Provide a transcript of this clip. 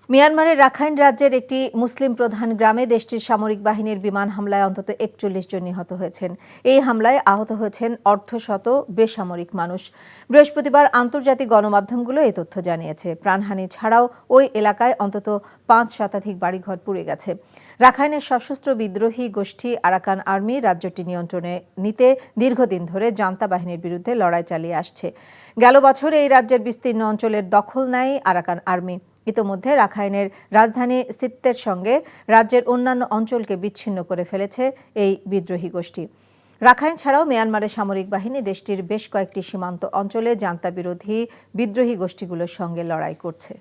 মিয়ানমারের রাখাইন রাজ্যের একটি মুসলিম প্রধান গ্রামে দেশটির সামরিক বাহিনীর বিমান হামলায় অন্তত ৪১ জন নিহত হয়েছেন। এই হামলায় আহত হয়েছেন অর্ধশত বেসামরিক মানুষ। বৃহস্পতিবার আন্তর্জাতিক গণমাধ্যমগুলো এই তথ্য জানিয়েছে। প্রাণহানি ছাড়াও ওই এলাকায় অন্তত ৫ শতাধিক বাড়িঘর পুড়ে গেছে। রাখাইনের সশস্ত্র বিদ্রোহী গোষ্ঠী আরাকান আর্মি রাজ্যটি নিয়ন্ত্রণে নিতে দীর্ঘদিন ধরে জান্তা বাহিনীর বিরুদ্ধে লড়াই চালিয়ে আসছে। গেল বছর এই রাজ্যের বিস্তীর্ণ অঞ্চলের দখল নেয় আরাকান আর্মি। ইতোমধ্যে রাখাইনের রাজধানী সিত্তের সঙ্গে রাজ্যের অন্যান্য অঞ্চলকে বিচ্ছিন্ন করে ফেলেছে এই বিদ্রোহী গোষ্ঠী। রাখাইন ছাড়াও মিয়ানমারের সামরিক বাহিনী দেশটির বেশ কয়েকটি সীমান্ত অঞ্চলে জান্তা বিরোধী বিদ্রোহী গোষ্ঠীগুলোর সঙ্গে লড়াই করছে।